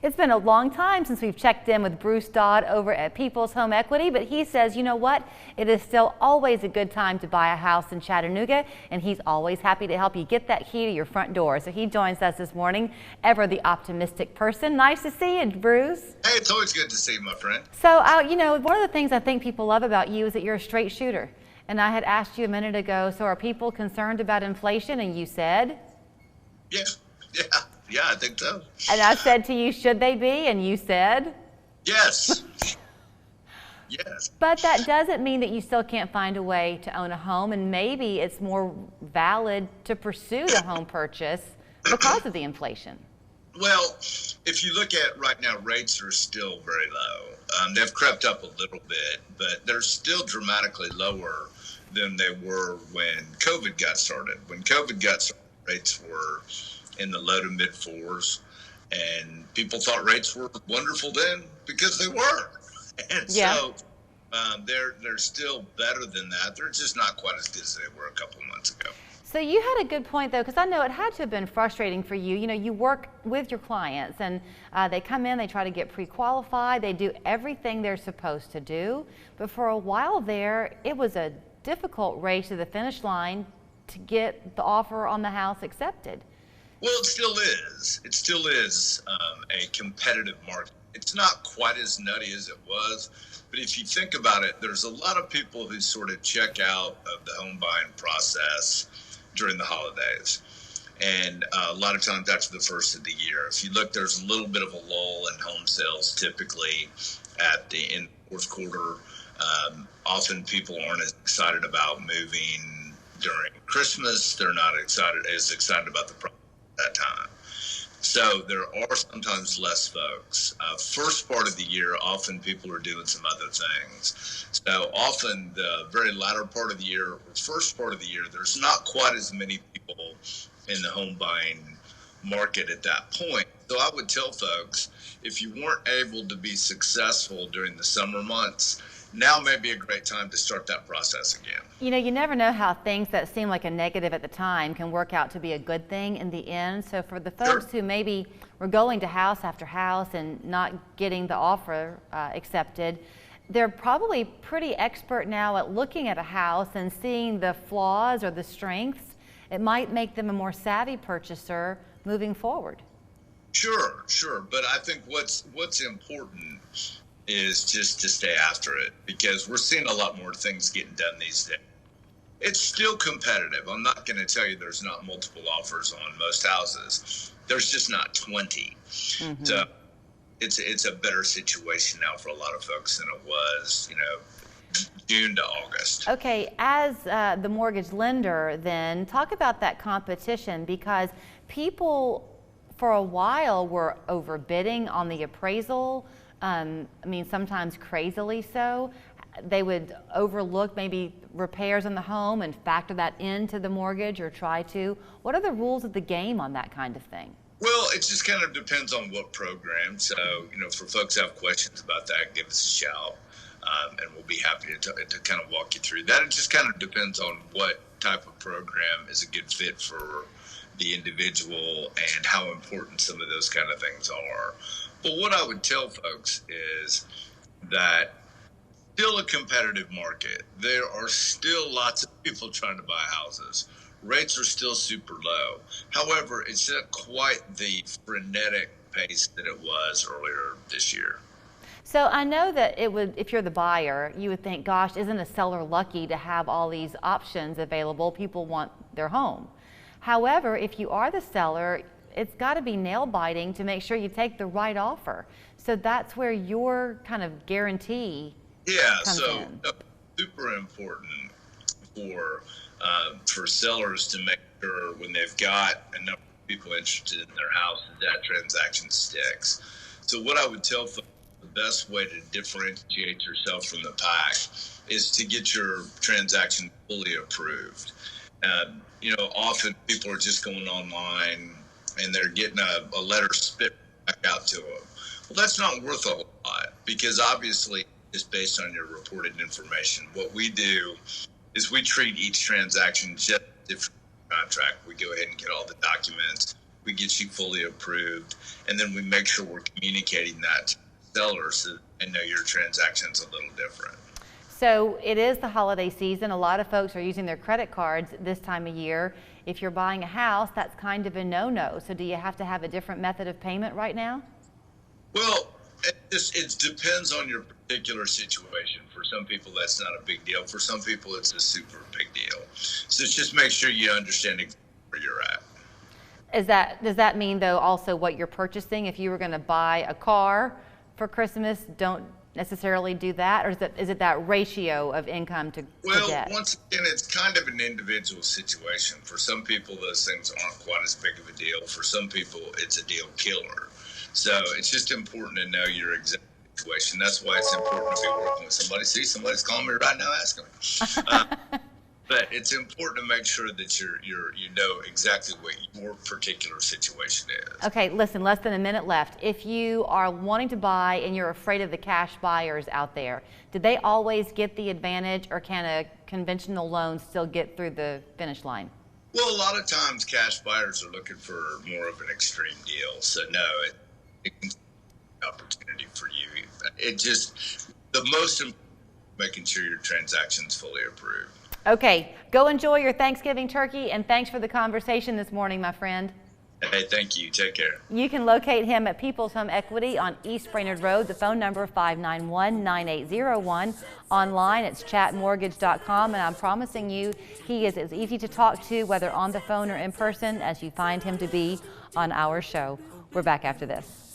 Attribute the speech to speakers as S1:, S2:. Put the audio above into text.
S1: It's been a long time since we've checked in with Bruce Dodd over at People's Home Equity, but he says, you know what? It is still always a good time to buy a house in Chattanooga, and he's always happy to help you get that key to your front door. So he joins us this morning, ever the optimistic person. Nice to see you, Bruce.
S2: Hey, it's always good to see you, my friend.
S1: So, you know, one of the things I think people love about you is that you're a straight shooter. And I had asked you a minute ago, so are people concerned about inflation? And you said?
S2: Yeah, I think so.
S1: And I said to you, should they be? And you said?
S2: Yes. Yes.
S1: But that doesn't mean that you still can't find a way to own a home, and maybe it's more valid to pursue the home purchase because of the inflation.
S2: Well, if you look at right now, rates are still very low. They've crept up a little bit, but they're still dramatically lower than they were when COVID got started. When COVID got started, rates were in the low to mid fours, and people thought rates were wonderful then because they were. And so they're still better than that. They're just not quite as good as they were a couple of months ago.
S1: So you had a good point, though, because I know it had to have been frustrating for you. You know, you work with your clients, and they come in, they try to get pre-qualified, they do everything they're supposed to do. But for a while there, it was a difficult race to the finish line to get the offer on the house accepted.
S2: Well, it still is. It still is a competitive market. It's not quite as nutty as it was, but if you think about it, there's a lot of people who sort of check out of the home buying process during the holidays. And a lot of times that's the first of the year. If you look, there's a little bit of a lull in home sales typically in the fourth quarter. Often people aren't as excited about moving during Christmas. They're not as excited about the process at that time. So there are sometimes less folks. First part of the year, often people are doing some other things. So often the very latter part of the year, or first part of the year, there's not quite as many people in the home buying market at that point. So I would tell folks, if you weren't able to be successful during the summer months, now may be a great time to start that process again.
S1: You know, you never know how things that seem like a negative at the time can work out to be a good thing in the end. So for the folks who maybe were going to house after house and not getting the offer accepted, they're probably pretty expert now at looking at a house and seeing the flaws or the strengths. It might make them a more savvy purchaser moving forward.
S2: Sure. But I think what's important is just to stay after it, because we're seeing a lot more things getting done these days. It's still competitive. I'm not going to tell you there's not multiple offers on most houses. There's just not 20. Mm-hmm. So it's a better situation now for a lot of folks than it was, June to August.
S1: Okay, as the mortgage lender, then talk about that competition, because people for a while were overbidding on the appraisal. Sometimes crazily so. They would overlook maybe repairs on the home and factor that into the mortgage, or try to. What are the rules of the game on that kind of thing?
S2: Well, it just kind of depends on what program. So, for folks who have questions about that, give us a shout, and we'll be happy to kind of walk you through that. It just kind of depends on what type of program is a good fit for the individual and how important some of those kind of things are. But what I would tell folks is that still a competitive market. There are still lots of people trying to buy houses. Rates are still super low. However, it's not quite the frenetic pace that it was earlier this year.
S1: So I know that it would, if you're the buyer, you would think, gosh, isn't a seller lucky to have all these options available? People want their home. However, if you are the seller, it's got to be nail biting to make sure you take the right offer. So that's where your kind of guarantee comes in.
S2: Super important for sellers to make sure when they've got a number of people interested in their house that transaction sticks. So what I would tell folks, the best way to differentiate yourself from the pack is to get your transaction fully approved. Often people are just going online and they're getting a letter spit back out to them. Well, that's not worth a whole lot, because obviously it's based on your reported information. What we do is we treat each transaction just as if it's a contract. We go ahead and get all the documents. we get you fully approved, and then we make sure we're communicating that to the seller so that they know your transaction's a little different.
S1: So it is the holiday season. A lot of folks are using their credit cards this time of year. If you're buying a house, that's kind of a no-no. So do you have to have a different method of payment right now?
S2: Well, it depends on your particular situation. For some people, that's not a big deal. For some people, it's a super big deal. So just make sure you understand exactly where you're at.
S1: Does that mean though also what you're purchasing? If you were going to buy a car for Christmas, don't necessarily do that, or is it that ratio of income to debt?
S2: Once again, it's kind of an individual situation. For some people, those things aren't quite as big of a deal. For some people, it's a deal killer. So it's just important to know your exact situation. That's why it's important to be working with somebody. See, somebody's calling me right now asking me. But it's important to make sure that you know exactly what your particular situation is.
S1: Okay, listen, less than a minute left. If you are wanting to buy and you're afraid of the cash buyers out there, did they always get the advantage, or can a conventional loan still get through the finish line?
S2: Well, a lot of times cash buyers are looking for more of an extreme deal. So no, it can be an opportunity for you. It just, the most important, making sure your transaction's fully approved.
S1: Okay, go enjoy your Thanksgiving turkey, and thanks for the conversation this morning, my friend.
S2: Hey, thank you. Take care.
S1: You can locate him at People's Home Equity on East Brainerd Road. The phone number 591-9801. Online, it's chatmortgage.com, and I'm promising you he is as easy to talk to, whether on the phone or in person, as you find him to be on our show. We're back after this.